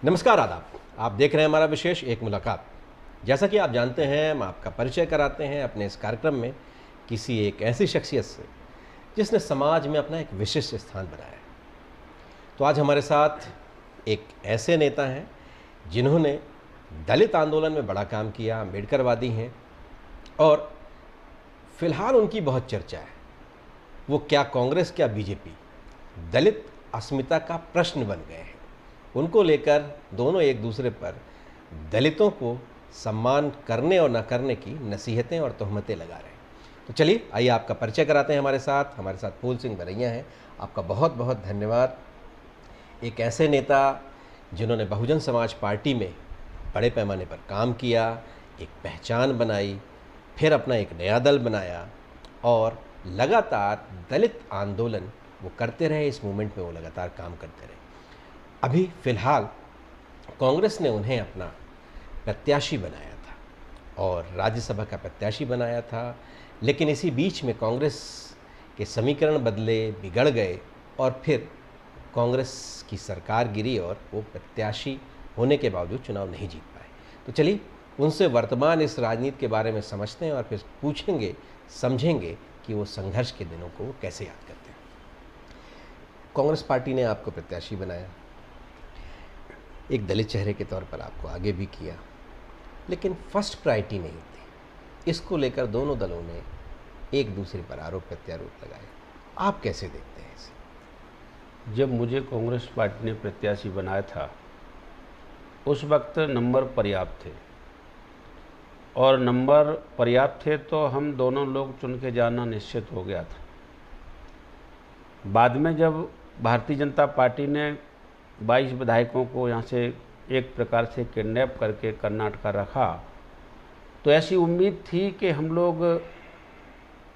नमस्कार, आदाब। आप देख रहे हैं हमारा विशेष एक मुलाकात। जैसा कि आप जानते हैं, हम आपका परिचय कराते हैं अपने इस कार्यक्रम में किसी एक ऐसी शख्सियत से जिसने समाज में अपना एक विशिष्ट स्थान बनाया है। तो आज हमारे साथ एक ऐसे नेता हैं जिन्होंने दलित आंदोलन में बड़ा काम किया, अम्बेडकरवादी हैं और फिलहाल उनकी बहुत चर्चा है। वो क्या कांग्रेस क्या बीजेपी, दलित अस्मिता का प्रश्न बन गए हैं। उनको लेकर दोनों एक दूसरे पर दलितों को सम्मान करने और न करने की नसीहतें और तोहमतें लगा रहे हैं। तो चलिए आइए आपका परिचय कराते हैं हमारे साथ फूल सिंह बरैया हैं। आपका बहुत बहुत धन्यवाद। एक ऐसे नेता जिन्होंने बहुजन समाज पार्टी में बड़े पैमाने पर काम किया, एक पहचान बनाई, फिर अपना एक नया दल बनाया और लगातार दलित आंदोलन वो करते रहे। इस मूवमेंट में वो लगातार काम करते रहे। अभी फ़िलहाल कांग्रेस ने उन्हें अपना प्रत्याशी बनाया था और राज्यसभा का प्रत्याशी बनाया था, लेकिन इसी बीच में कांग्रेस के समीकरण बदले, बिगड़ गए और फिर कांग्रेस की सरकार गिरी और वो प्रत्याशी होने के बावजूद चुनाव नहीं जीत पाए। तो चलिए उनसे वर्तमान इस राजनीति के बारे में समझते हैं और फिर पूछेंगे, समझेंगे कि वो संघर्ष के दिनों को वो कैसे याद करते हैं। कांग्रेस पार्टी ने आपको प्रत्याशी बनाया, एक दलित चेहरे के तौर पर आपको आगे भी किया, लेकिन फर्स्ट प्रायोरिटी नहीं थी। इसको लेकर दोनों दलों ने एक दूसरे पर आरोप प्रत्यारोप लगाए। आप कैसे देखते हैं इसे? जब मुझे कांग्रेस पार्टी ने प्रत्याशी बनाया था उस वक्त नंबर पर्याप्त थे और नंबर पर्याप्त थे तो हम दोनों लोग चुन के जाना निश्चित हो गया था। बाद में जब भारतीय जनता पार्टी ने 22 विधायकों को यहाँ से एक प्रकार से किडनैप करके कर्नाटक रखा तो ऐसी उम्मीद थी कि हम लोग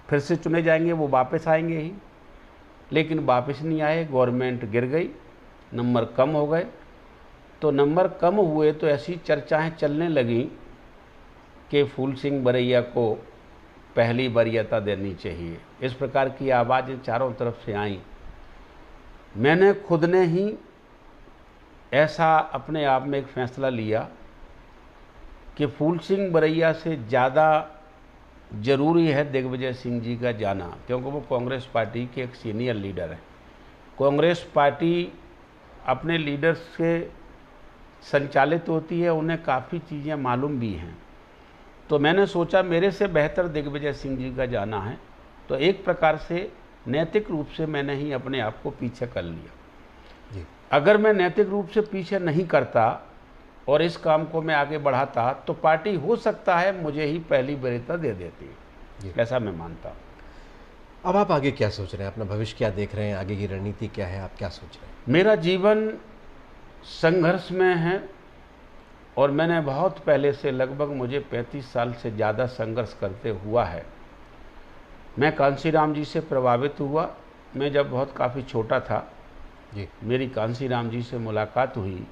फिर से चुने जाएंगे, वो वापस आएंगे ही, लेकिन वापस नहीं आए। गवर्नमेंट गिर गई, नंबर कम हो गए। तो नंबर कम हुए तो ऐसी चर्चाएं चलने लगीं कि फूल सिंह बरैया को पहली वरीयता देनी चाहिए। इस प्रकार की आवाज़ें चारों तरफ से आईं। मैंने खुद ने ही ऐसा अपने आप में एक फ़ैसला लिया कि फूल सिंह बरैया से ज़्यादा ज़रूरी है दिग्विजय सिंह जी का जाना, क्योंकि वो कांग्रेस पार्टी के एक सीनियर लीडर हैं। कांग्रेस पार्टी अपने लीडर्स से संचालित होती है, उन्हें काफ़ी चीज़ें मालूम भी हैं। तो मैंने सोचा मेरे से बेहतर दिग्विजय सिंह जी का जाना है, तो एक प्रकार से नैतिक रूप से मैंने ही अपने आप को पीछे कर लिया। अगर मैं नैतिक रूप से पीछे नहीं करता और इस काम को मैं आगे बढ़ाता तो पार्टी हो सकता है मुझे ही पहली वरीयता दे देती, ऐसा मैं मानता हूँ। अब आप आगे क्या सोच रहे हैं? अपना भविष्य क्या देख रहे हैं? आगे की रणनीति क्या है? आप क्या सोच रहे हैं? मेरा जीवन संघर्ष में है और मैंने बहुत पहले से, लगभग मुझे 35 साल से ज़्यादा संघर्ष करते हुआ है। मैं कांशीराम जी से प्रभावित हुआ। मैं जब बहुत काफ़ी छोटा था मेरी कांशीराम जी से मुलाकात हुई।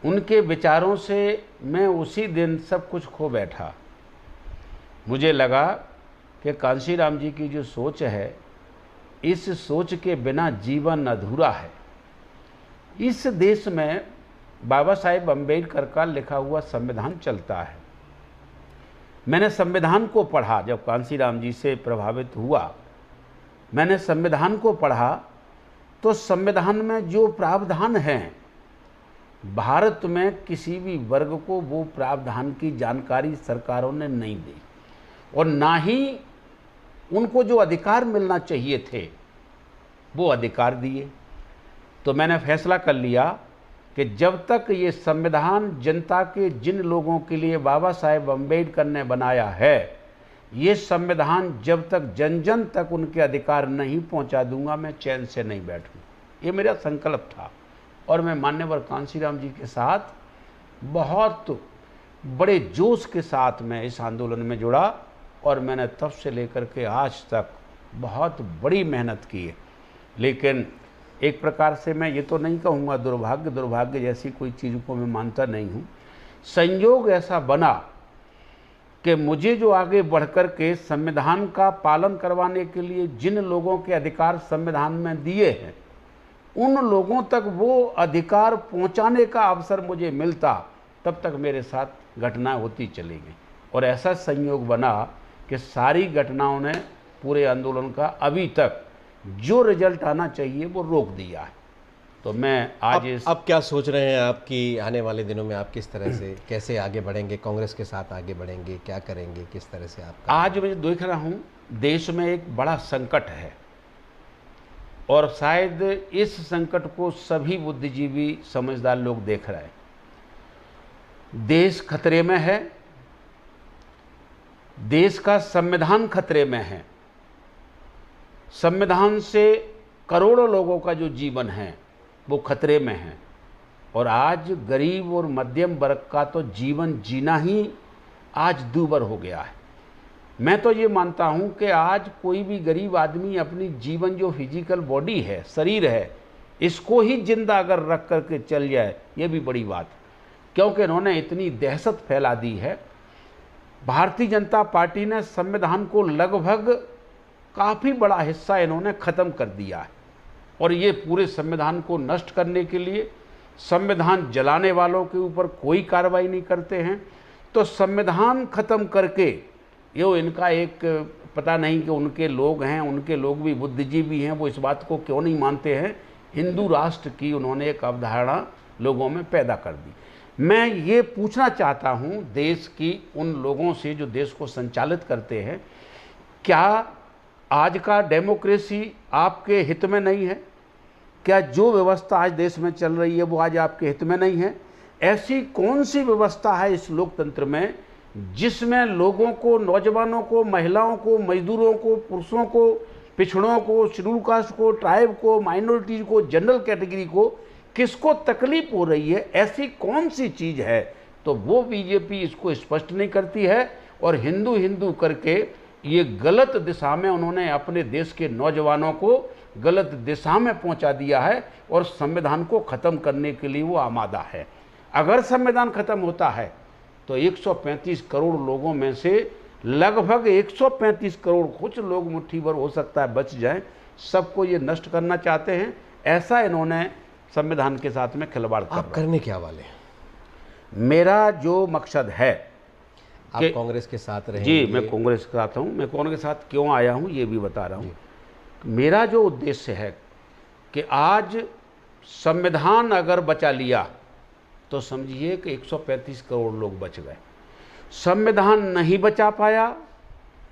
उनके विचारों से मैं उसी दिन सब कुछ खो बैठा। मुझे लगा कि कांशीराम जी की जो सोच है, इस सोच के बिना जीवन अधूरा है। इस देश में बाबा साहेब अम्बेडकर का लिखा हुआ संविधान चलता है। मैंने संविधान को पढ़ा। जब कांशीराम जी से प्रभावित हुआ, मैंने संविधान को पढ़ा तो संविधान में जो प्रावधान हैं, भारत में किसी भी वर्ग को वो प्रावधान की जानकारी सरकारों ने नहीं दी और ना ही उनको जो अधिकार मिलना चाहिए थे वो अधिकार दिए। तो मैंने फैसला कर लिया कि जब तक ये संविधान जनता के जिन लोगों के लिए बाबा साहेब अम्बेडकर ने बनाया है, ये संविधान जब तक जन जन तक उनके अधिकार नहीं पहुंचा दूंगा, मैं चैन से नहीं बैठूंगा। ये मेरा संकल्प था और मैं मान्यवर कांशीराम जी के साथ बहुत बड़े जोश के साथ मैं इस आंदोलन में जुड़ा और मैंने तब से लेकर के आज तक बहुत बड़ी मेहनत की है। लेकिन एक प्रकार से मैं ये तो नहीं कहूँगा दुर्भाग्य जैसी कोई चीज़ को मैं मानता नहीं हूँ। संयोग ऐसा बना कि मुझे जो आगे बढ़कर के संविधान का पालन करवाने के लिए जिन लोगों के अधिकार संविधान में दिए हैं, उन लोगों तक वो अधिकार पहुंचाने का अवसर मुझे मिलता, तब तक मेरे साथ घटनाएं होती चली गई। और ऐसा संयोग बना कि सारी घटनाओं ने पूरे आंदोलन का अभी तक जो रिजल्ट आना चाहिए वो रोक दिया है। तो मैं आज अब क्या सोच रहे हैं आपकी आने वाले दिनों में, आप किस तरह से कैसे आगे बढ़ेंगे, कांग्रेस के साथ आगे बढ़ेंगे, क्या करेंगे, किस तरह से आप? आज मैं देख रहा हूँ देश में एक बड़ा संकट है और शायद इस संकट को सभी बुद्धिजीवी समझदार लोग देख रहे हैं। देश खतरे में है, देश का संविधान खतरे में है, संविधान से करोड़ों लोगों का जो जीवन है वो खतरे में है। और आज गरीब और मध्यम वर्ग का तो जीवन जीना ही आज दूभर हो गया है। मैं तो ये मानता हूँ कि आज कोई भी गरीब आदमी अपनी जीवन जो फिजिकल बॉडी है, शरीर है, इसको ही जिंदा अगर रख करके चल जाए, ये भी बड़ी बात है। क्योंकि इन्होंने इतनी दहशत फैला दी है। भारतीय जनता पार्टी ने संविधान को लगभग काफ़ी बड़ा हिस्सा इन्होंने ख़त्म कर दिया है और ये पूरे संविधान को नष्ट करने के लिए संविधान जलाने वालों के ऊपर कोई कार्रवाई नहीं करते हैं। तो संविधान ख़त्म करके ये इनका एक पता नहीं कि उनके लोग हैं, उनके लोग भी बुद्धिजीवी हैं, वो इस बात को क्यों नहीं मानते हैं, हिंदू राष्ट्र की उन्होंने एक अवधारणा लोगों में पैदा कर दी। मैं ये पूछना चाहता हूँ देश की उन लोगों से जो देश को संचालित करते हैं, क्या आज का डेमोक्रेसी आपके हित में नहीं है? क्या जो व्यवस्था आज देश में चल रही है वो आज आपके हित में नहीं है? ऐसी कौन सी व्यवस्था है इस लोकतंत्र में जिसमें लोगों को, नौजवानों को, महिलाओं को, मजदूरों को, पुरुषों को, पिछड़ों को, शेड्यूल कास्ट को, ट्राइब को, माइनॉरिटीज को, जनरल कैटेगरी को किसको तकलीफ हो रही है? ऐसी कौन सी चीज़ है? तो वो बीजेपी इसको स्पष्ट नहीं करती है और हिंदू हिंदू करके ये गलत दिशा में उन्होंने अपने देश के नौजवानों को गलत दिशा में पहुंचा दिया है और संविधान को ख़त्म करने के लिए वो आमादा है। अगर संविधान ख़त्म होता है तो 135 करोड़ लोगों में से लगभग 135 करोड़, कुछ लोग मुट्ठी भर हो सकता है बच जाएं, सबको ये नष्ट करना चाहते हैं। ऐसा इन्होंने संविधान के साथ में खिलवाड़ करने क्या वाले हैं? मेरा जो मकसद है, आप कांग्रेस के साथ रहेंगे? जी, मैं कांग्रेस के साथ हूँ। मैं कांग्रेस के साथ क्यों आया हूँ ये भी बता रहा हूँ। मेरा जो उद्देश्य है कि आज संविधान अगर बचा लिया तो समझिए कि 135 करोड़ लोग बच गए। संविधान नहीं बचा पाया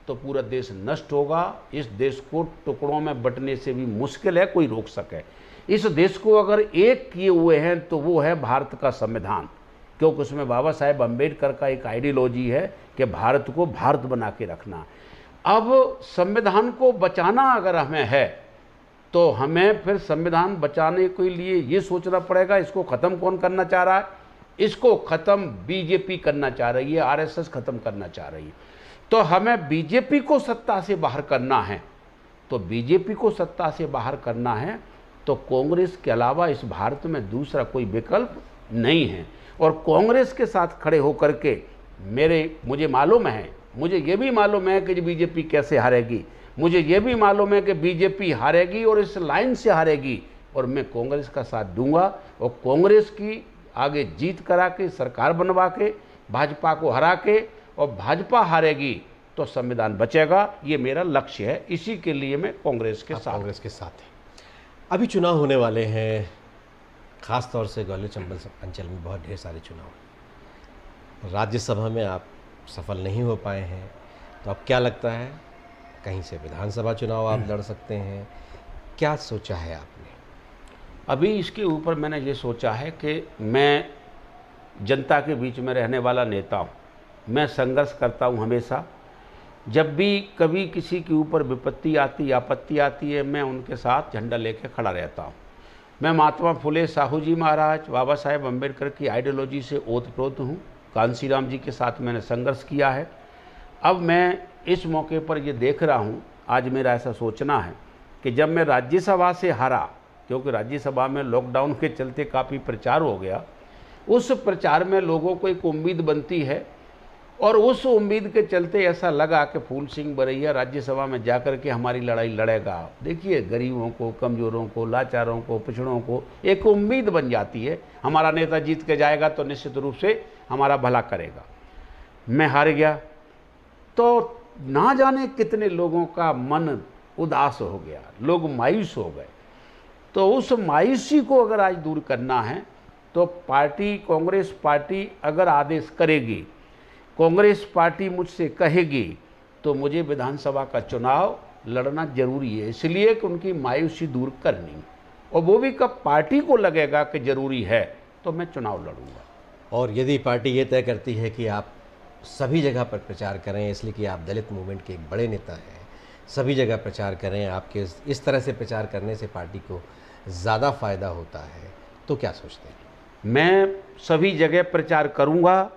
तो पूरा देश नष्ट होगा। इस देश को टुकड़ों में बंटने से भी मुश्किल है कोई रोक सके। इस देश को अगर एक किए हुए हैं तो वो है भारत का संविधान, क्योंकि उसमें बाबा साहेब अम्बेडकर का एक आइडियोलॉजी है कि भारत को भारत बना के रखना। अब संविधान को बचाना अगर हमें है तो हमें फिर संविधान बचाने के लिए ये सोचना पड़ेगा इसको ख़त्म कौन करना चाह रहा है। इसको ख़त्म बीजेपी करना चाह रही है, आरएसएस ख़त्म करना चाह रही है। तो हमें बीजेपी को सत्ता से बाहर करना है। तो बीजेपी को सत्ता से बाहर करना है तो कांग्रेस के अलावा इस भारत में दूसरा कोई विकल्प नहीं है। और कांग्रेस के साथ खड़े होकर के मुझे मालूम है, मुझे ये भी मालूम है कि बीजेपी कैसे हारेगी, मुझे ये भी मालूम है कि बीजेपी हारेगी और इस लाइन से हारेगी, और मैं कांग्रेस का साथ दूंगा और कांग्रेस की आगे जीत करा के सरकार बनवा के भाजपा को हरा के, और भाजपा हारेगी तो संविधान बचेगा। ये मेरा लक्ष्य है, इसी के लिए मैं कांग्रेस के साथ हैं। अभी चुनाव होने वाले हैं, ख़ास तौर से ग्वालियर चंबल अंचल में बहुत ढेर सारे चुनाव हैं। राज्यसभा में आप सफल नहीं हो पाए हैं, तो अब क्या लगता है कहीं से विधानसभा चुनाव आप लड़ सकते हैं? क्या सोचा है आपने? अभी इसके ऊपर मैंने ये सोचा है कि मैं जनता के बीच में रहने वाला नेता हूँ। मैं संघर्ष करता हूँ हमेशा। जब भी कभी किसी के ऊपर विपत्ति आती, आपत्ति आती है, मैं उनके साथ झंडा लेके खड़ा रहता हूँ। मैं महात्मा फुले साहू जी महाराज, बाबा साहेब अम्बेडकर की आइडियोलॉजी से ओतप्रोत हूँ। कांसीराम जी के साथ मैंने संघर्ष किया है। अब मैं इस मौके पर ये देख रहा हूँ, आज मेरा ऐसा सोचना है कि जब मैं राज्यसभा से हारा, क्योंकि राज्यसभा में लॉकडाउन के चलते काफ़ी प्रचार हो गया, उस प्रचार में लोगों को एक उम्मीद बनती है और उस उम्मीद के चलते ऐसा लगा कि फूल सिंह बरैया राज्यसभा में जाकर के हमारी लड़ाई लड़ेगा। देखिए, गरीबों को, कमज़ोरों को, लाचारों को, पिछड़ों को एक उम्मीद बन जाती है, हमारा नेता जीत के जाएगा तो निश्चित रूप से हमारा भला करेगा। मैं हार गया तो ना जाने कितने लोगों का मन उदास हो गया, लोग मायूस हो गए। तो उस मायूसी को अगर आज दूर करना है तो पार्टी, कांग्रेस पार्टी अगर आदेश करेगी, कांग्रेस पार्टी मुझसे कहेगी तो मुझे विधानसभा का चुनाव लड़ना जरूरी है, इसलिए कि उनकी मायूसी दूर करनी, और वो भी कब पार्टी को लगेगा कि जरूरी है तो मैं चुनाव लड़ूंगा। और यदि पार्टी ये तय करती है कि आप सभी जगह पर प्रचार करें, इसलिए कि आप दलित मूवमेंट के एक बड़े नेता हैं, सभी जगह प्रचार करें, आपके इस तरह से प्रचार करने से पार्टी को ज़्यादा फ़ायदा होता है, तो क्या सोचते हैं? मैं सभी जगह प्रचार करूंगा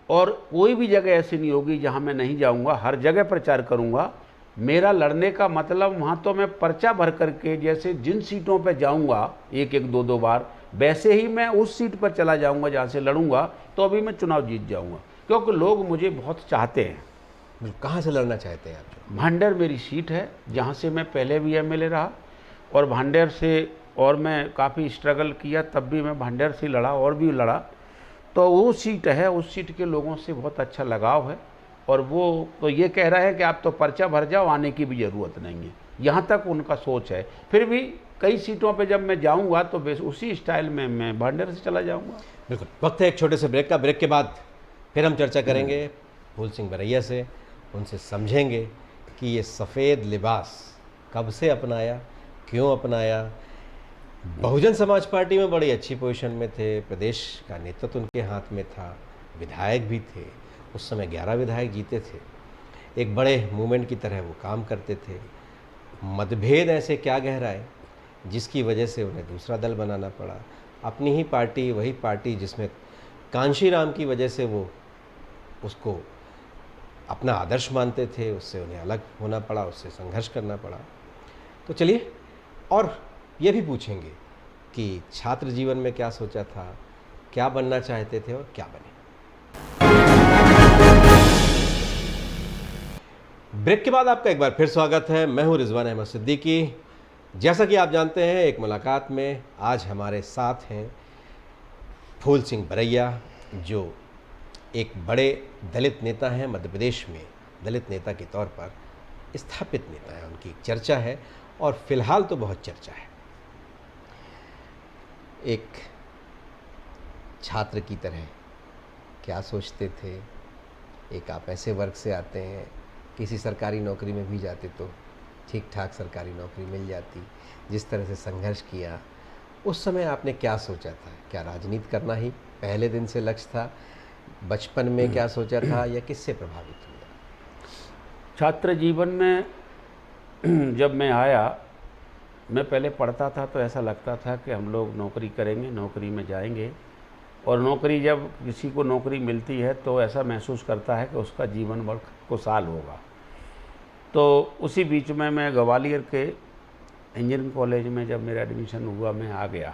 और कोई भी जगह ऐसी नहीं होगी जहां मैं नहीं जाऊंगा, हर जगह प्रचार करूंगा। मेरा लड़ने का मतलब वहां तो मैं पर्चा भर करके, जैसे जिन सीटों पर जाऊंगा एक एक दो दो बार, वैसे ही मैं उस सीट पर चला जाऊंगा जहां से लड़ूंगा, तो अभी मैं चुनाव जीत जाऊंगा, क्योंकि लोग मुझे बहुत चाहते हैं। कहाँ से लड़ना चाहते हैं आप? भांडेर मेरी सीट है, जहाँ से मैं पहले भी एमएलए रहा, और भांडेर से और मैं काफ़ी स्ट्रगल किया, तब भी मैं भांडेर से लड़ा और भी लड़ा। तो वो सीट है, उस सीट के लोगों से बहुत अच्छा लगाव है, और वो तो ये कह रहा है कि आप तो पर्चा भर जाओ, आने की भी ज़रूरत नहीं है, यहाँ तक उनका सोच है। फिर भी कई सीटों पे जब मैं जाऊँगा तो उसी स्टाइल में मैं भांडेर से चला जाऊँगा। बिल्कुल। वक्त है एक छोटे से ब्रेक का। ब्रेक के बाद फिर हम चर्चा करेंगे फूल सिंह बरैया से, उनसे समझेंगे कि ये सफ़ेद लिबास कब से अपनाया, क्यों अपनाया। बहुजन समाज पार्टी में बड़ी अच्छी पोजीशन में थे, प्रदेश का नेतृत्व उनके हाथ में था, विधायक भी थे, उस समय 11 विधायक जीते थे, एक बड़े मूवमेंट की तरह वो काम करते थे। मतभेद ऐसे क्या गहराए जिसकी वजह से उन्हें दूसरा दल बनाना पड़ा, अपनी ही पार्टी, वही पार्टी जिसमें कांशीराम की वजह से वो उसको अपना आदर्श मानते थे, उससे उन्हें अलग होना पड़ा, उससे संघर्ष करना पड़ा। तो चलिए, और ये भी पूछेंगे कि छात्र जीवन में क्या सोचा था, क्या बनना चाहते थे और क्या बने। ब्रेक के बाद आपका एक बार फिर स्वागत है। मैं हूं रिजवान अहमद सिद्दीकी। जैसा कि आप जानते हैं, एक मुलाकात में आज हमारे साथ हैं फूल सिंह बरैया, जो एक बड़े दलित नेता हैं, मध्य प्रदेश में दलित नेता के तौर पर स्थापित नेता है, उनकी चर्चा है और फिलहाल तो बहुत चर्चा है। एक छात्र की तरह क्या सोचते थे, एक आप ऐसे वर्ग से आते हैं, किसी सरकारी नौकरी में भी जाते तो ठीक ठाक सरकारी नौकरी मिल जाती, जिस तरह से संघर्ष किया, उस समय आपने क्या सोचा था? क्या राजनीति करना ही पहले दिन से लक्ष्य था? बचपन में क्या सोचा था या किससे प्रभावित हुआ? छात्र जीवन में जब मैं आया, मैं पहले पढ़ता था तो ऐसा लगता था कि हम लोग नौकरी करेंगे, नौकरी में जाएंगे, और नौकरी, जब किसी को नौकरी मिलती है तो ऐसा महसूस करता है कि उसका जीवन बड़ा खुशहाल होगा। तो उसी बीच में मैं ग्वालियर के इंजीनियरिंग कॉलेज में जब मेरा एडमिशन हुआ, मैं आ गया,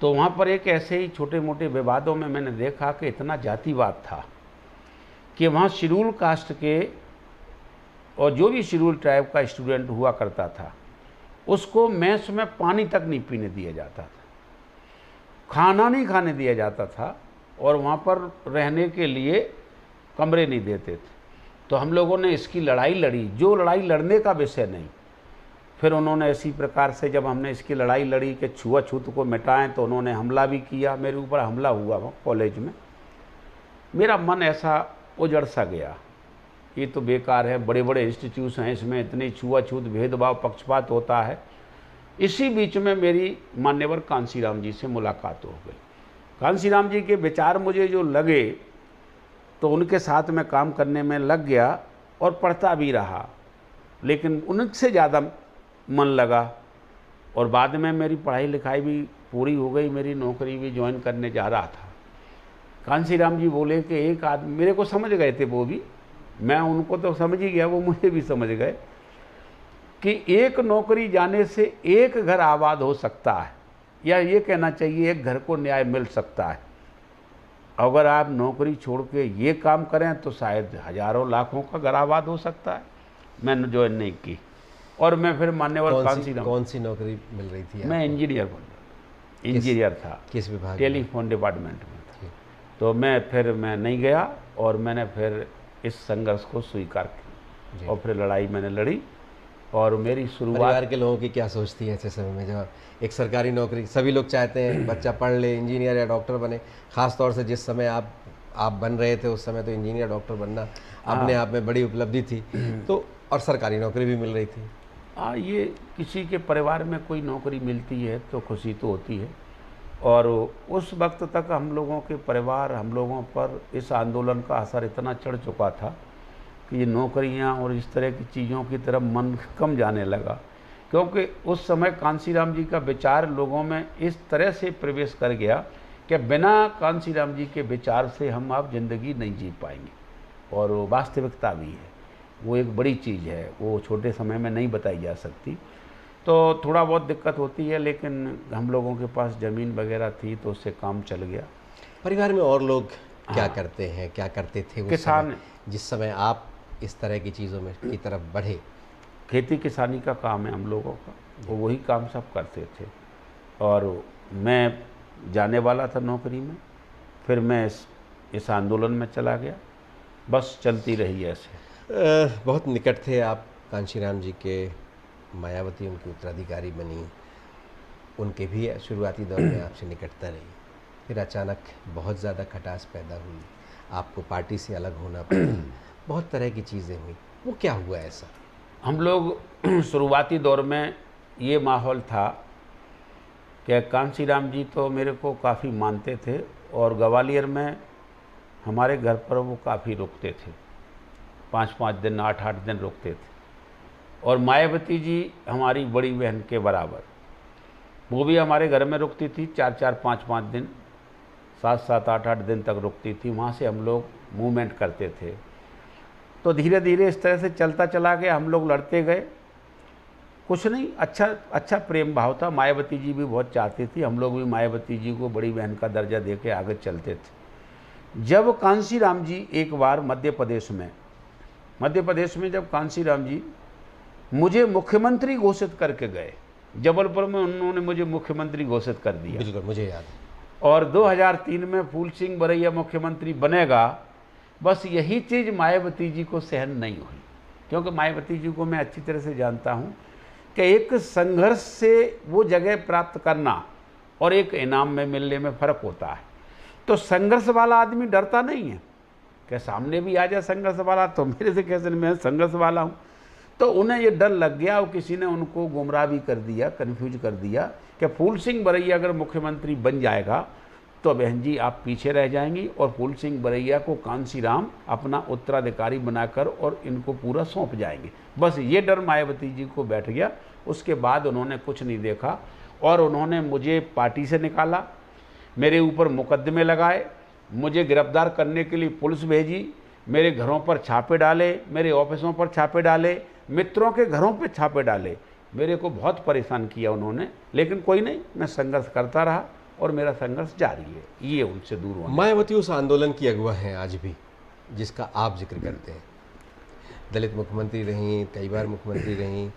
तो वहाँ पर एक ऐसे ही छोटे मोटे विवादों में मैंने देखा कि इतना जातिवाद था कि वहाँ शेड्यूल कास्ट के और जो भी शेड्यूल ट्राइब का स्टूडेंट हुआ करता था, उसको मेस में पानी तक नहीं पीने दिया जाता था, खाना नहीं खाने दिया जाता था, और वहाँ पर रहने के लिए कमरे नहीं देते थे। तो हम लोगों ने इसकी लड़ाई लड़ी, जो लड़ाई लड़ने का विषय नहीं। फिर उन्होंने इसी प्रकार से जब हमने इसकी लड़ाई लड़ी कि छुआछूत को मिटाएं, तो उन्होंने हमला भी किया, मेरे ऊपर हमला हुआ वहाँ कॉलेज में। मेरा मन ऐसा उजड़ सा गया, ये तो बेकार है, बड़े बड़े इंस्टीट्यूट हैं, इसमें इतनी छुआछूत, भेदभाव, पक्षपात होता है। इसी बीच में मेरी मान्यवर कांशीराम जी से मुलाकात हो गई। कांशीराम जी के विचार मुझे जो लगे, तो उनके साथ में काम करने में लग गया और पढ़ता भी रहा, लेकिन उनसे ज़्यादा मन लगा, और बाद में मेरी पढ़ाई लिखाई भी पूरी हो गई, मेरी नौकरी भी ज्वाइन करने जा रहा था। कांशीराम जी बोले कि एक आदमी, मेरे को समझ गए थे वो भी, मैं उनको तो समझ ही गया, वो मुझे भी समझ गए कि एक नौकरी जाने से एक घर आबाद हो सकता है, या ये कहना चाहिए एक घर को न्याय मिल सकता है। अगर आप नौकरी छोड़ के ये काम करें तो शायद हजारों लाखों का घर आबाद हो सकता है। मैंने ज्वाइन नहीं की और मैं फिर मान्यवर कांसीराम, कौन सी नौकरी मिल रही थी मैं आपको? इंजीनियर बन रहा, इंजीनियर था, किस विभाग में? टेलीफोन डिपार्टमेंट में था। ठीक। तो मैं नहीं गया और मैंने फिर इस संघर्ष को स्वीकार जी। किया और फिर लड़ाई मैंने लड़ी और मेरी शुरुआत। परिवार के लोगों की क्या सोचती है ऐसे समय में, जब एक सरकारी नौकरी सभी लोग चाहते हैं बच्चा पढ़ ले, इंजीनियर या डॉक्टर बने, खास तौर से जिस समय आप बन रहे थे उस समय तो इंजीनियर डॉक्टर बनना अपने आप में बड़ी उपलब्धि थी, तो और सरकारी नौकरी भी मिल रही थी। हाँ, ये किसी के परिवार में कोई नौकरी मिलती है तो खुशी तो होती है। और उस वक्त तक हम लोगों के परिवार, हम लोगों पर इस आंदोलन का असर इतना चढ़ चुका था कि ये नौकरियां और इस तरह की चीज़ों की तरफ मन कम जाने लगा, क्योंकि उस समय कांसीराम जी का विचार लोगों में इस तरह से प्रवेश कर गया कि बिना कांसीराम जी के विचार से हम आप ज़िंदगी नहीं जी पाएंगे। और वो वास्तविकता भी है, वो एक बड़ी चीज़ है, वो छोटे समय में नहीं बताई जा सकती। तो थोड़ा बहुत दिक्कत होती है, लेकिन हम लोगों के पास ज़मीन वगैरह थी तो उससे काम चल गया। परिवार में और लोग क्या करते हैं, क्या करते थे उस किसान, समय, जिस समय आप इस तरह की चीज़ों में की तरफ बढ़े? खेती किसानी का काम है हम लोगों का, वो वही काम सब करते थे। और मैं जाने वाला था नौकरी में, फिर मैं इस आंदोलन में चला गया, बस चलती रही ऐसे। बहुत निकट थे आप कांशीराम जी के, मायावती उनकी उत्तराधिकारी बनी, उनके भी शुरुआती दौर में आपसे निकटता रही, फिर अचानक बहुत ज़्यादा खटास पैदा हुई, आपको पार्टी से अलग होना पड़ा, बहुत तरह की चीज़ें हुई, वो क्या हुआ ऐसा? हम लोग शुरुआती दौर में ये माहौल था कि कांसीराम जी तो मेरे को काफ़ी मानते थे और ग्वालियर में हमारे घर पर वो काफ़ी रुकते थे, 5-5 दिन 8-8 दिन रुकते थे। और मायावती जी हमारी बड़ी बहन के बराबर, वो भी हमारे घर में रुकती थी 4-4 5-5 दिन, 7-7 8-8 दिन तक रुकती थी। वहाँ से हम लोग मूवमेंट करते थे। तो धीरे धीरे इस तरह से चलता चला गया, हम लोग लड़ते गए, कुछ नहीं, अच्छा प्रेम भाव था। मायावती जी भी बहुत चाहती थी, हम लोग भी मायावती जी को बड़ी बहन का दर्जा दे के आगे चलते थे। जब कांसीराम जी एक बार मध्य प्रदेश में जब कांसीराम जी मुझे मुख्यमंत्री घोषित करके गए, जबलपुर में उन्होंने मुझे मुख्यमंत्री घोषित कर दिया। बिल्कुल मुझे याद है। और 2003 में फूल सिंह बरैया मुख्यमंत्री बनेगा, बस यही चीज़ मायावती जी को सहन नहीं हुई, क्योंकि मायावती जी को मैं अच्छी तरह से जानता हूँ कि एक संघर्ष से वो जगह प्राप्त करना और एक इनाम में मिलने में फ़र्क होता है। तो संघर्ष वाला आदमी डरता नहीं है कि सामने भी आ जाए संघर्ष वाला, तो मेरे से कैसे, मैं संघर्ष वाला हूँ। तो उन्हें ये डर लग गया और किसी ने उनको गुमराह भी कर दिया, कन्फ्यूज कर दिया कि फूल सिंह बरैया अगर मुख्यमंत्री बन जाएगा तो बहन जी आप पीछे रह जाएंगी, और फूल सिंह बरैया को कांसीराम अपना उत्तराधिकारी बनाकर और इनको पूरा सौंप जाएंगे। बस ये डर मायावती जी को बैठ गया। उसके बाद उन्होंने कुछ नहीं देखा और उन्होंने मुझे पार्टी से निकाला, मेरे ऊपर मुकदमे लगाए, मुझे गिरफ्तार करने के लिए पुलिस भेजी, मेरे घरों पर छापे डाले, मेरे ऑफिसों पर छापे डाले, मित्रों के घरों पे छापे डाले, मेरे को बहुत परेशान किया उन्होंने। लेकिन कोई नहीं, मैं संघर्ष करता रहा और मेरा संघर्ष जारी है, ये उनसे दूर होना। मायावती उस आंदोलन की अगुवा हैं आज भी, जिसका आप जिक्र करते हैं। दलित मुख्यमंत्री रहीं, कई बार मुख्यमंत्री रहीं,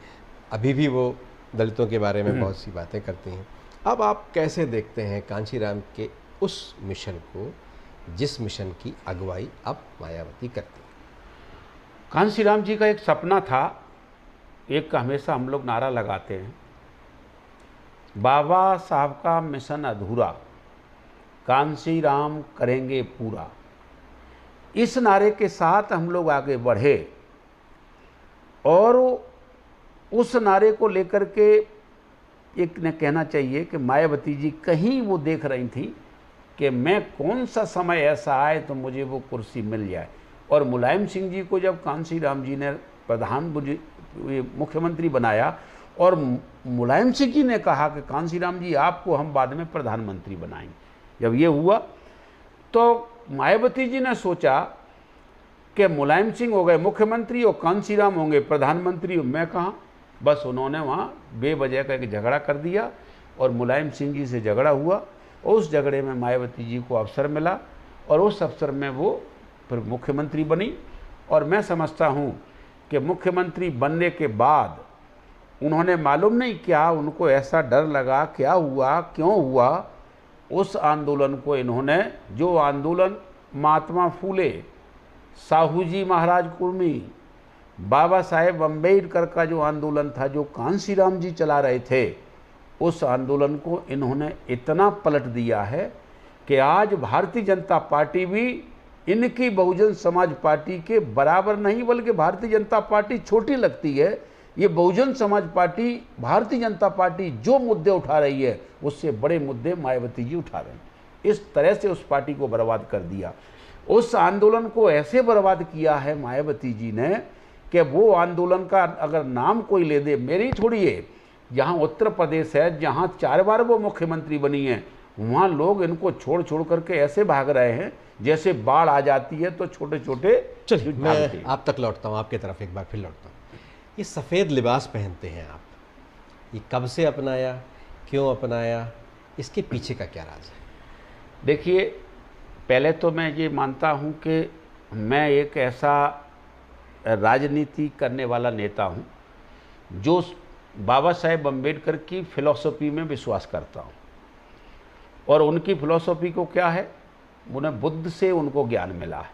अभी भी वो दलितों के बारे में बहुत सी बातें करती हैं। अब आप कैसे देखते हैं कांशीराम के उस मिशन को, जिस मिशन की अगुवाई अब मायावती करती हैं? कांसीराम जी का एक सपना था, एक का हमेशा हम लोग नारा लगाते हैं, बाबा साहब का मिशन अधूरा, कांसीराम करेंगे पूरा। इस नारे के साथ हम लोग आगे बढ़े और उस नारे को लेकर के एक ने कहना चाहिए कि मायावती जी कहीं वो देख रही थी कि मैं कौन सा समय ऐसा आए तो मुझे वो कुर्सी मिल जाए। और मुलायम सिंह जी को जब कांसीराम जी ने मुख्यमंत्री बनाया और मुलायम सिंह जी ने कहा कि कांसीराम जी आपको हम बाद में प्रधानमंत्री बनाएंगे, जब ये हुआ तो मायावती जी ने सोचा कि मुलायम सिंह हो गए मुख्यमंत्री और कांसीराम होंगे प्रधानमंत्री, मैं कहाँ। बस उन्होंने वहाँ बेवजह का एक झगड़ा कर दिया और मुलायम सिंह जी से झगड़ा हुआ और उस झगड़े में मायावती जी को अवसर मिला और उस अवसर में वो फिर मुख्यमंत्री बनी। और मैं समझता हूँ कि मुख्यमंत्री बनने के बाद उन्होंने मालूम नहीं क्या उनको ऐसा डर लगा, क्या हुआ, क्यों हुआ, उस आंदोलन को इन्होंने, जो आंदोलन महात्मा फूले, साहू जी महाराज कुर्मी, बाबा साहेब अम्बेडकर का जो आंदोलन था, जो कांशीराम जी चला रहे थे, उस आंदोलन को इन्होंने इतना पलट दिया है कि आज भारतीय जनता पार्टी भी इनकी बहुजन समाज पार्टी के बराबर नहीं, बल्कि भारतीय जनता पार्टी छोटी लगती है। ये बहुजन समाज पार्टी, भारतीय जनता पार्टी जो मुद्दे उठा रही है उससे बड़े मुद्दे मायावती जी उठा रहे हैं। इस तरह से उस पार्टी को बर्बाद कर दिया। उस आंदोलन को ऐसे बर्बाद किया है मायावती जी ने कि वो आंदोलन का अगर नाम कोई ले दे, मेरी थोड़ी है, यहाँ उत्तर प्रदेश है जहाँ 4 बार वो मुख्यमंत्री बनी है, वहाँ लोग इनको छोड़ छोड़ करके ऐसे भाग रहे हैं जैसे बाढ़ आ जाती है तो छोटे छोटे। चलिए मैं आप तक लौटता हूँ, आपकी तरफ एक बार फिर लौटता हूँ। ये सफ़ेद लिबास पहनते हैं आप, ये कब से अपनाया, क्यों अपनाया, इसके पीछे का क्या राज है? देखिए, पहले तो मैं ये मानता हूँ कि मैं एक ऐसा राजनीति करने वाला नेता हूँ जो बाबा साहेब अम्बेडकर की फ़िलॉसफी में विश्वास करता हूँ। और उनकी फ़िलॉसफी को क्या है, उन्हें बुद्ध से उनको ज्ञान मिला है।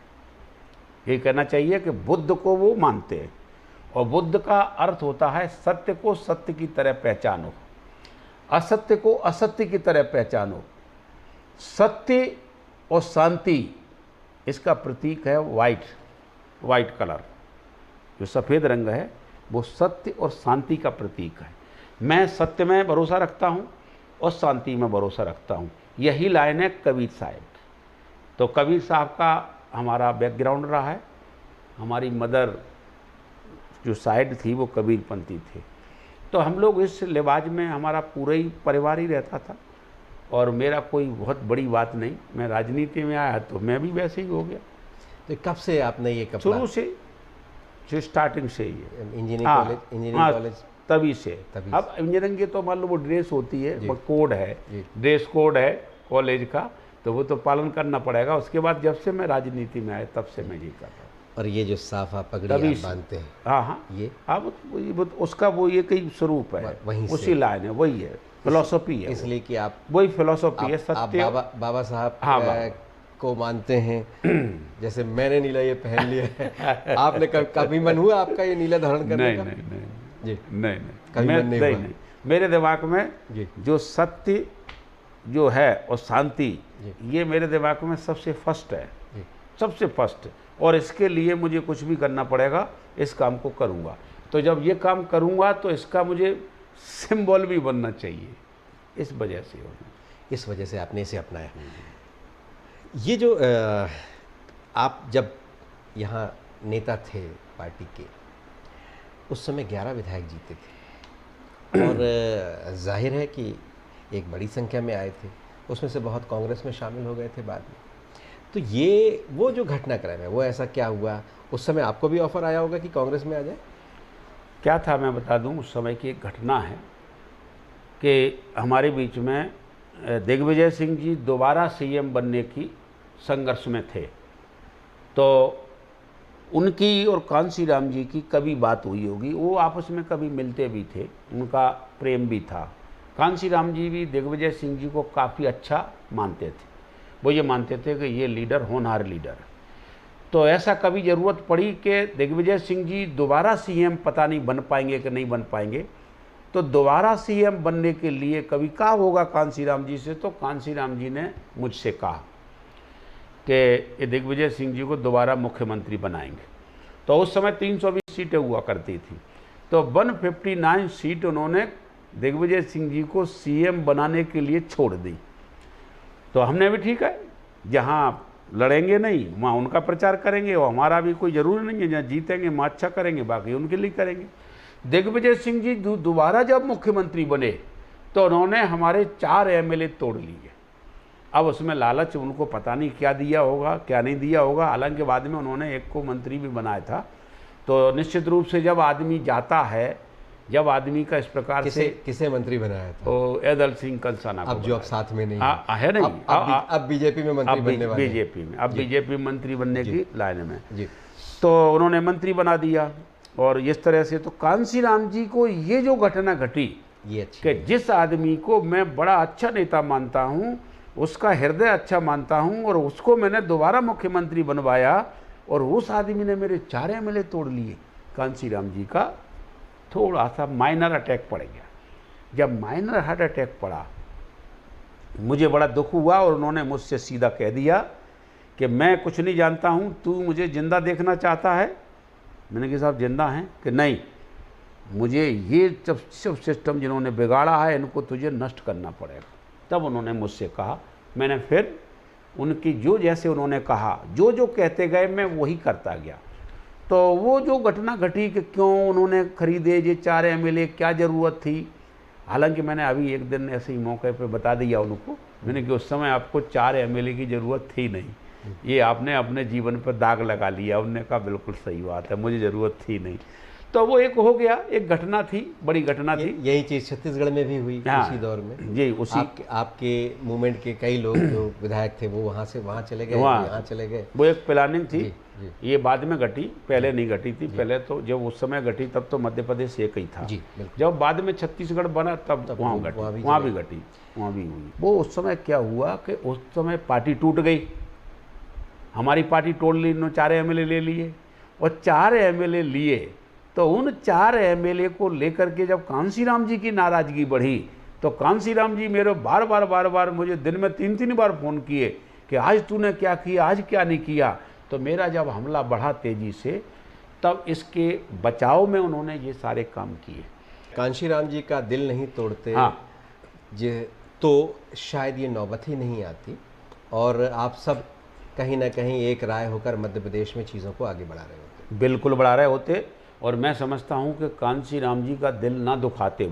ये कहना चाहिए कि बुद्ध को वो मानते हैं, और बुद्ध का अर्थ होता है सत्य को सत्य की तरह पहचानो, असत्य को असत्य की तरह पहचानो। सत्य और शांति, इसका प्रतीक है वाइट कलर, जो सफ़ेद रंग है वो सत्य और शांति का प्रतीक है। मैं सत्य में भरोसा रखता हूँ और शांति में भरोसा रखता हूँ। यही लाइन है कबीर साहब की। तो कबीर साहब का हमारा बैकग्राउंड रहा है। हमारी मदर जो साइड थी वो कबीरपंथी थे, तो हम लोग इस लिबाज में, हमारा पूरा ही परिवार ही रहता था। और मेरा कोई बहुत बड़ी बात नहीं, मैं राजनीति में आया तो मैं भी वैसे ही हो गया। तो कब से आपने ये कपड़ा? शुरू से, जो स्टार्टिंग से ही है। इंजीनियरिंग कॉलेज तभी से। अब इंजीनियरिंग की तो मान लो वो ड्रेस होती है, वो कोड है, ड्रेस कोड है कॉलेज का, तो वो तो पालन करना पड़ेगा। उसके बाद जब से मैं राजनीति में आया तब से मैं ये कर रहा हूँ। और ये जो साफा पगड़ी आप बांधते हैं, हाँ, ये उसका वो ये कई स्वरूप है, वहीं उसी लाइन है, वही है, फिलॉसफी है। इसलिए कि आप वही फिलॉसफी है, सत्य। आप बाबा साहब को मानते हैं, जैसे मैंने नीला ये पहन लिया है। आपने कभी मन हुआ आपका ये नीला धारण करने का? नहीं, मेरे दिमाग में जो सत्य जो है और शांति, ये मेरे दिमाग में सबसे फर्स्ट है, सबसे फर्स्ट। और इसके लिए मुझे कुछ भी करना पड़ेगा, इस काम को करूँगा। तो जब ये काम करूँगा तो इसका मुझे सिंबल भी बनना चाहिए, इस वजह से इस वजह से आपने इसे अपनाया। ये जो आप जब यहाँ नेता थे पार्टी के, उस समय 11 विधायक जीते थे, और जाहिर है कि एक बड़ी संख्या में आए थे, उसमें से बहुत कांग्रेस में शामिल हो गए थे बाद में। तो ये वो जो घटनाक्रम है, वो ऐसा क्या हुआ? उस समय आपको भी ऑफर आया होगा कि कांग्रेस में आ जाए? क्या था, मैं बता दूं। उस समय की एक घटना है कि हमारे बीच में दिग्विजय सिंह जी दोबारा सीएम बनने की संघर्ष में थे। तो उनकी और कांशीराम जी की कभी बात हुई होगी, वो आपस में कभी मिलते भी थे, उनका प्रेम भी था। कांशीराम जी भी दिग्विजय सिंह जी को काफ़ी अच्छा मानते थे। वो ये मानते थे कि ये लीडर होनहार लीडर। तो ऐसा कभी ज़रूरत पड़ी कि दिग्विजय सिंह जी दोबारा सीएम पता नहीं बन पाएंगे कि नहीं बन पाएंगे, तो दोबारा सीएम बनने के लिए कभी कहा होगा कांशीराम जी से, तो कांशीराम जी ने मुझसे कहा कि दिग्विजय सिंह जी को दोबारा मुख्यमंत्री बनाएंगे। तो उस समय 320 सीटें हुआ करती थी, तो 159 सीट उन्होंने दिग्विजय सिंह जी को सीएम बनाने के लिए छोड़ दी। तो हमने भी ठीक है, जहाँ लड़ेंगे नहीं वहाँ उनका प्रचार करेंगे, और हमारा भी कोई ज़रूरी नहीं है, जहाँ जीतेंगे वहाँ अच्छा करेंगे, बाकी उनके लिए करेंगे। दिग्विजय सिंह जी दोबारा जब मुख्यमंत्री बने तो उन्होंने हमारे 4 एमएलए तोड़ लिए। अब उसमें लालच, उनको पता नहीं क्या दिया होगा क्या नहीं दिया होगा। हालांकि बाद में उन्होंने एक को मंत्री भी बनाया था। तो निश्चित रूप से जब आदमी जाता है जब आदमी का इस प्रकार से किसे मंत्री बनाया था? ओ एदल सिंह कंसाना को अब जो अब साथ में नहीं है नहीं, अब बीजेपी में मंत्री बनने वाले हैं। बीजेपी में, अब बीजेपी मंत्री बनने की लाइन में जी। तो उन्होंने मंत्री बना दिया। और इस तरह से तो कांसीराम जी को ये जो घटना घटी ये अच्छी कि जिस आदमी को मैं बड़ा अच्छा नेता मानता हूँ, उसका हृदय अच्छा मानता हूँ, और उसको मैंने दोबारा मुख्यमंत्री बनवाया, और उस आदमी ने मेरे 4 एमएलए तोड़ लिए। कांसीराम जी का थोड़ा सा माइनर अटैक पड़ गया। जब माइनर हार्ट अटैक पड़ा, मुझे बड़ा दुख हुआ, और उन्होंने मुझसे सीधा कह दिया कि मैं कुछ नहीं जानता हूँ, तू मुझे जिंदा देखना चाहता है? मैंने कहा साहब जिंदा हैं? कि नहीं, मुझे ये सब सिस्टम जिन्होंने बिगाड़ा है इनको तुझे नष्ट करना पड़ेगा। तब उन्होंने मुझसे कहा, मैंने फिर उनकी जो जैसे उन्होंने कहा, जो जो कहते गए मैं वही करता गया। तो वो जो घटना घटी कि क्यों उन्होंने खरीदे ये 4 एमएलए, क्या ज़रूरत थी, हालांकि मैंने अभी एक दिन ऐसे ही मौके पे बता दिया उनको, मैंने कि उस समय आपको 4 एमएलए की ज़रूरत थी नहीं, ये आपने अपने जीवन पर दाग लगा लिया। उन्होंने कहा बिल्कुल सही बात है, मुझे ज़रूरत थी नहीं। तो वो एक हो गया, एक घटना थी, बड़ी घटना थी। यही चीज़ छत्तीसगढ़ में भी हुई। हाँ, उसी दौर में जी, उसी आपके मूवमेंट के कई लोग जो विधायक थे वो वहाँ से वहाँ चले गए, यहाँ चले गए। वो एक प्लानिंग थी। जी। ये बाद में घटी, पहले नहीं घटी थी। पहले तो जब उस समय घटी तब तो मध्य प्रदेश एक ही था। जी, जब बाद में छत्तीसगढ़ बना तब वहाँ घटी, वहाँ भी घटी, वहाँ भी हुई। वो उस समय क्या हुआ कि उस समय पार्टी टूट गई, हमारी पार्टी तोड़ ली, 4 एमएलए ले लिए, और 4 एमएलए लिए तो उन 4 एमएलए को लेकर के जब कांसीराम जी की नाराज़गी बढ़ी, तो कांसीराम जी मेरे बार बार मुझे दिन में 3 बार फ़ोन किए कि आज तूने क्या किया, आज क्या नहीं किया। तो मेरा जब हमला बढ़ा तेज़ी से, तब इसके बचाव में उन्होंने ये सारे काम किए। कांशीराम जी का दिल नहीं तोड़ते हाँ, तो शायद ये नौबत ही नहीं आती, और आप सब कहीं ना कहीं एक राय होकर मध्य प्रदेश में चीज़ों को आगे बढ़ा रहे होते। बिल्कुल बढ़ा रहे होते। और मैं समझता हूँ कि कांसीराम जी का दिल ना दुखाते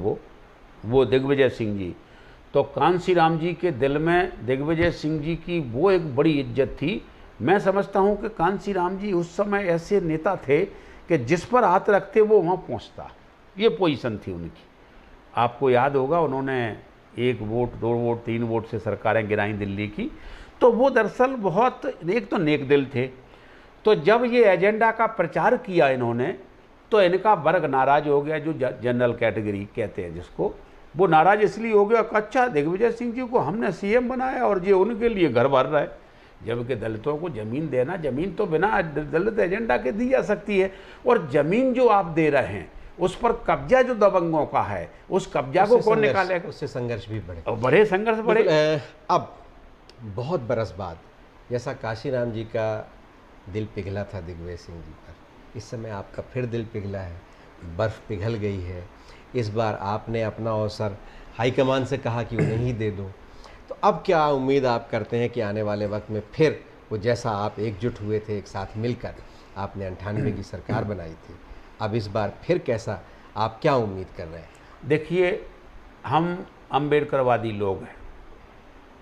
वो दिग्विजय सिंह जी, तो कांसीराम जी के दिल में दिग्विजय सिंह जी की वो एक बड़ी इज्जत थी। मैं समझता हूँ कि कांसीराम जी उस समय ऐसे नेता थे कि जिस पर हाथ रखते वो वहाँ पहुँचता, ये पोजीशन थी उनकी। आपको याद होगा उन्होंने 1 वोट, 2 वोट, 3 वोट से सरकारें गिराई दिल्ली की। तो वो दरअसल बहुत एक तो नेक दिल थे। तो जब ये एजेंडा का प्रचार किया इन्होंने, तो इनका वर्ग नाराज हो गया, जो जनरल कैटेगरी कहते हैं जिसको, वो नाराज इसलिए हो गया कि अच्छा दिग्विजय सिंह जी को हमने सीएम बनाया और ये उनके लिए घर भर रहा है, जबकि दलितों को ज़मीन देना, ज़मीन तो बिना दलित एजेंडा के दी जा सकती है, और ज़मीन जो आप दे रहे हैं उस पर कब्जा जो दबंगों का है, उस कब्जा को कौन निकालेगा? उससे संघर्ष भी बढ़े, बड़े संघर्ष बढ़े। अब बहुत बरस बाद जैसा कांशीराम जी का दिल पिघला था दिग्विजय सिंह जी पर, इस समय आपका फिर दिल पिघला है, बर्फ़ पिघल गई है। इस बार आपने अपना अवसर हाईकमान से कहा कि उन्हें ही दे दो, तो अब क्या उम्मीद आप करते हैं कि आने वाले वक्त में फिर वो जैसा आप एकजुट हुए थे, एक साथ मिलकर आपने 98 की सरकार बनाई थी, अब इस बार फिर कैसा, आप क्या उम्मीद कर रहे हैं? देखिए, हम अम्बेडकरवादी लोग हैं,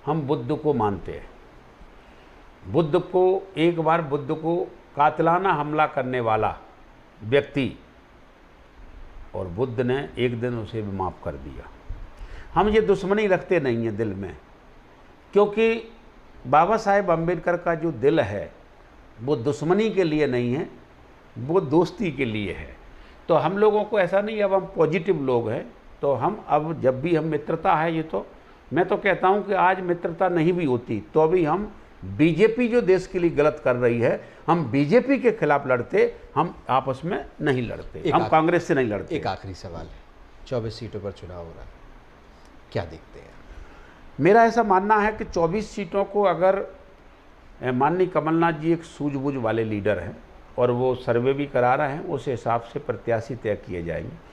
हम बुद्ध को मानते हैं। बुद्ध को कातिलाना हमला करने वाला व्यक्ति, और बुद्ध ने एक दिन उसे भी माफ़ कर दिया। हम ये दुश्मनी रखते नहीं हैं दिल में, क्योंकि बाबा साहेब अम्बेडकर का जो दिल है वो दुश्मनी के लिए नहीं है, वो दोस्ती के लिए है। तो हम लोगों को ऐसा नहीं, अब हम पॉजिटिव लोग हैं, तो हम अब जब भी हम मित्रता है, ये तो मैं तो कहता हूँ कि आज मित्रता नहीं भी होती तो अभी हम बीजेपी जो देश के लिए गलत कर रही है, हम बीजेपी के खिलाफ लड़ते, हम आपस में नहीं लड़ते, हम कांग्रेस से नहीं लड़ते। एक आखिरी सवाल है, 24 सीटों पर चुनाव हो रहा है, क्या देखते हैं? मेरा ऐसा मानना है कि 24 सीटों को अगर माननीय कमलनाथ जी एक सूझबूझ वाले लीडर हैं और वो सर्वे भी करा रहे हैं, उस हिसाब से प्रत्याशी तय किए जाएंगे।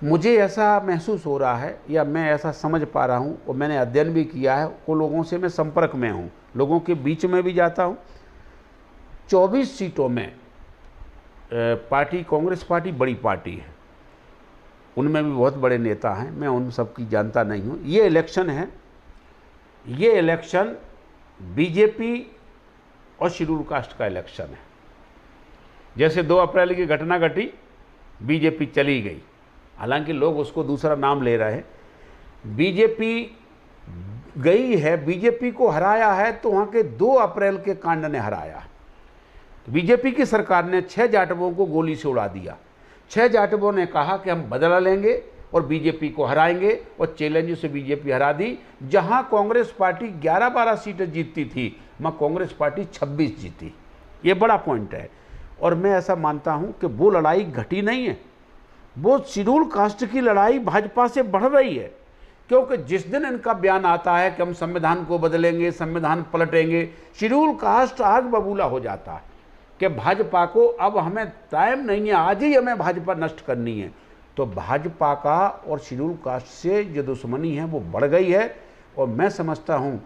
मुझे ऐसा महसूस हो रहा है, या मैं ऐसा समझ पा रहा हूँ, और मैंने अध्ययन भी किया है, वो लोगों से मैं संपर्क में हूँ, लोगों के बीच में भी जाता हूँ। 24 सीटों में पार्टी, कांग्रेस पार्टी बड़ी पार्टी है, उनमें भी बहुत बड़े नेता हैं, मैं उन सबकी जानता नहीं हूँ। ये इलेक्शन है, ये इलेक्शन बीजेपी और शेड्यूल कास्ट का इलेक्शन है। जैसे 2 अप्रैल की घटना घटी, बीजेपी चली गई, हालांकि लोग उसको दूसरा नाम ले रहे हैं। बीजेपी गई है, बीजेपी को हराया है तो वहाँ के 2 अप्रैल के कांड ने हराया। बीजेपी की सरकार ने 6 जाटवों को गोली से उड़ा दिया। 6 जाटवों ने कहा कि हम बदला लेंगे और बीजेपी को हराएंगे, और चैलेंज से बीजेपी हरा दी। जहां कांग्रेस पार्टी 11-12 सीटें जीतती थी, वहाँ कांग्रेस पार्टी 26 जीती। ये बड़ा पॉइंट है। और मैं ऐसा मानता हूं कि वो लड़ाई घटी नहीं है, वो शेड्यूल कास्ट की लड़ाई भाजपा से बढ़ रही है। क्योंकि जिस दिन इनका बयान आता है कि हम संविधान को बदलेंगे, संविधान पलटेंगे, शेड्यूल कास्ट आग बबूला हो जाता है कि भाजपा को अब हमें टाइम नहीं है, आज ही हमें भाजपा नष्ट करनी है। तो भाजपा का और शेड्यूल कास्ट से जो दुश्मनी है वो बढ़ गई है। और मैं समझता हूँ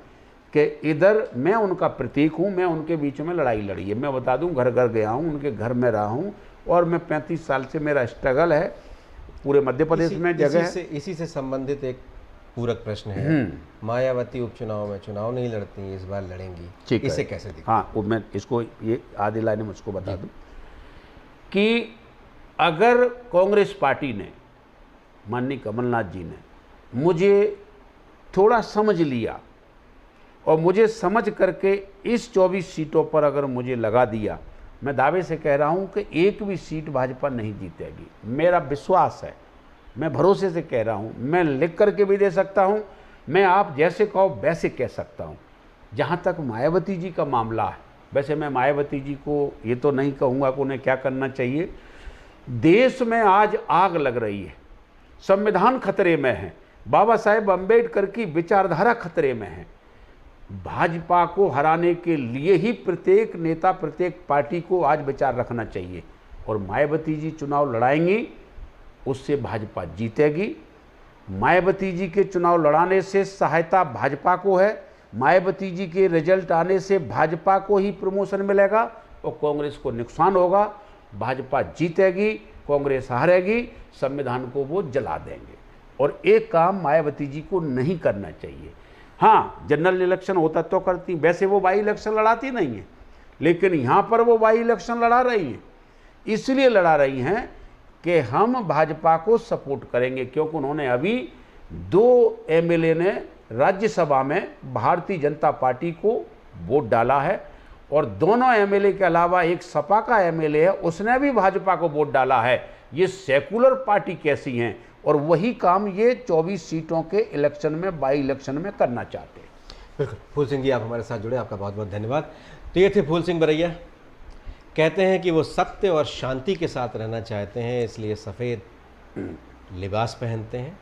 कि इधर मैं उनका प्रतीक हूँ, मैं उनके बीच में लड़ाई लड़ी है। मैं बता दूँ, घर घर गया हूँ, उनके घर में रहा हूँ, और मैं 35 साल से मेरा स्ट्रगल है पूरे मध्य प्रदेश में जगह है। इसी से संबंधित एक पूरक प्रश्न है। मायावती उपचुनाव में चुनाव नहीं लड़ती, इस बार लड़ेंगी, ठीक है, इसे कैसे दिखा? हाँ, वो मैं इसको ये आधी लाइन मुझको बता दूं कि अगर कांग्रेस पार्टी ने, माननीय कमलनाथ जी ने मुझे थोड़ा समझ लिया और मुझे समझ करके इस 24 सीटों पर अगर मुझे लगा दिया, मैं दावे से कह रहा हूं कि एक भी सीट भाजपा नहीं जीतेगी। मेरा विश्वास है, मैं भरोसे से कह रहा हूं, मैं लिख करके भी दे सकता हूं, मैं आप जैसे कहो वैसे कह सकता हूं। जहां तक मायावती जी का मामला है, वैसे मैं मायावती जी को ये तो नहीं कहूँगा कि उन्हें क्या करना चाहिए। देश में आज आग लग रही है, संविधान खतरे में है, बाबा साहेब अम्बेडकर की विचारधारा खतरे में है। भाजपा को हराने के लिए ही प्रत्येक नेता, प्रत्येक पार्टी को आज विचार रखना चाहिए। और मायावती जी चुनाव लड़ाएंगी, उससे भाजपा जीतेगी। मायावती जी के चुनाव लड़ाने से सहायता भाजपा को है, मायावती जी के रिजल्ट आने से भाजपा को ही प्रमोशन मिलेगा और कांग्रेस को नुकसान होगा। भाजपा जीतेगी, कांग्रेस हारेगी, संविधान को वो जला देंगे। और एक काम मायावती जी को नहीं करना चाहिए। हाँ, जनरल इलेक्शन होता तो करती, वैसे वो बाई इलेक्शन लड़ाती नहीं है, लेकिन यहाँ पर वो बाई इलेक्शन लड़ा रही हैं। इसलिए लड़ा रही हैं कि हम भाजपा को सपोर्ट करेंगे, क्योंकि उन्होंने अभी 2 एमएलए ने राज्यसभा में भारतीय जनता पार्टी को वोट डाला है, और दोनों एमएलए के अलावा एक सपा का एमएलए है, उसने भी भाजपा को वोट डाला है। ये सेकुलर पार्टी कैसी हैं, और वही काम ये 24 सीटों के इलेक्शन में, बाई इलेक्शन में करना चाहते हैं। बिल्कुल। फूल सिंह जी, आप हमारे साथ जुड़े, आपका बहुत बहुत धन्यवाद। तो ये थे फूल सिंह बरैया। कहते हैं कि वो सत्य और शांति के साथ रहना चाहते हैं, इसलिए सफ़ेद लिबास पहनते हैं,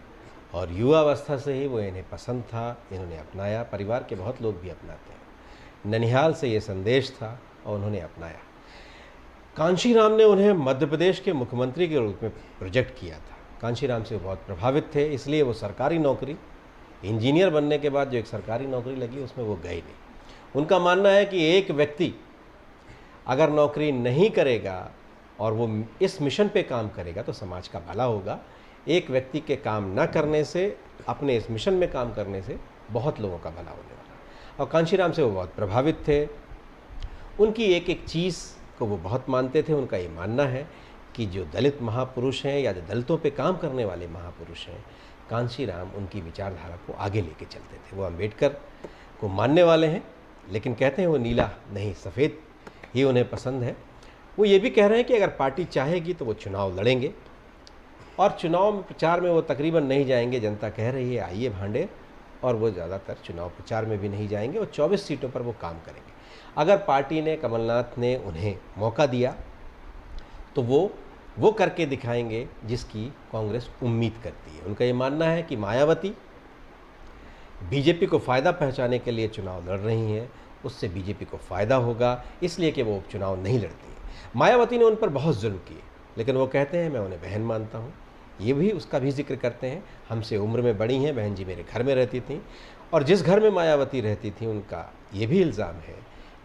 और युवावस्था से ही वो इन्हें पसंद था, इन्होंने अपनाया। परिवार के बहुत लोग भी अपनाते हैं। ननिहाल से ये संदेश था और उन्होंने अपनाया। कांशीराम ने उन्हें मध्य प्रदेश के मुख्यमंत्री के रूप में प्रोजेक्ट किया था। कांशीराम से वो बहुत प्रभावित थे, इसलिए वो सरकारी नौकरी, इंजीनियर बनने के बाद जो एक सरकारी नौकरी लगी उसमें वो गए नहीं। उनका मानना है कि एक व्यक्ति अगर नौकरी नहीं करेगा और वो इस मिशन पे काम करेगा तो समाज का भला होगा। एक व्यक्ति के काम न करने से, अपने इस मिशन में काम करने से बहुत लोगों का भला होने वाला। और कांशीराम से वो बहुत प्रभावित थे। उनकी एक एक चीज़ को वो बहुत मानते थे। उनका ये मानना है कि जो दलित महापुरुष हैं या जो दलितों पे काम करने वाले महापुरुष हैं, कांशीराम उनकी विचारधारा को आगे लेके चलते थे। वो अम्बेडकर को मानने वाले हैं, लेकिन कहते हैं वो नीला नहीं, सफ़ेद ही उन्हें पसंद है। वो ये भी कह रहे हैं कि अगर पार्टी चाहेगी तो वो चुनाव लड़ेंगे, और चुनाव प्रचार में वो तकरीबन नहीं जाएंगे। जनता कह रही है आइए भांडे, और वो ज़्यादातर चुनाव प्रचार में भी नहीं जाएंगे, और 24 सीटों पर वो काम करेंगे। अगर पार्टी ने, कमलनाथ ने उन्हें मौका दिया तो वो करके दिखाएंगे जिसकी कांग्रेस उम्मीद करती है। उनका ये मानना है कि मायावती बीजेपी को फ़ायदा पहुंचाने के लिए चुनाव लड़ रही हैं, उससे बीजेपी को फ़ायदा होगा, इसलिए कि वो उपचुनाव नहीं लड़ती हैं। मायावती ने उन पर बहुत जुल्म किए, लेकिन वो कहते हैं मैं उन्हें बहन मानता हूँ। ये भी उसका भी जिक्र करते हैं, हमसे उम्र में बड़ी हैं, बहन जी मेरे घर में रहती थी, और जिस घर में मायावती रहती थी उनका ये भी इल्ज़ाम है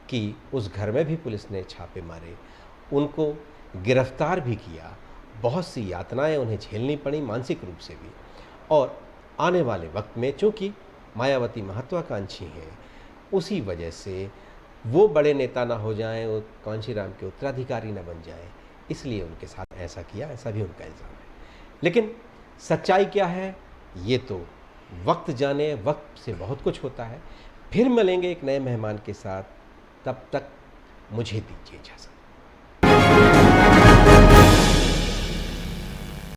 कि उस घर में भी पुलिस ने छापे मारे, उनको गिरफ्तार भी किया, बहुत सी यातनाएं उन्हें झेलनी पड़ी, मानसिक रूप से भी। और आने वाले वक्त में चूँकि मायावती महत्वाकांक्षी हैं, उसी वजह से वो बड़े नेता ना हो जाएं, वो कांशीराम के उत्तराधिकारी न बन जाएं, इसलिए उनके साथ ऐसा किया, ऐसा भी उनका इल्ज़ाम है। लेकिन सच्चाई क्या है ये तो वक्त जाने, वक्त से बहुत कुछ होता है। फिर मिलेंगे एक नए मेहमान के साथ, तब तक मुझे दीजिए इजाज़त।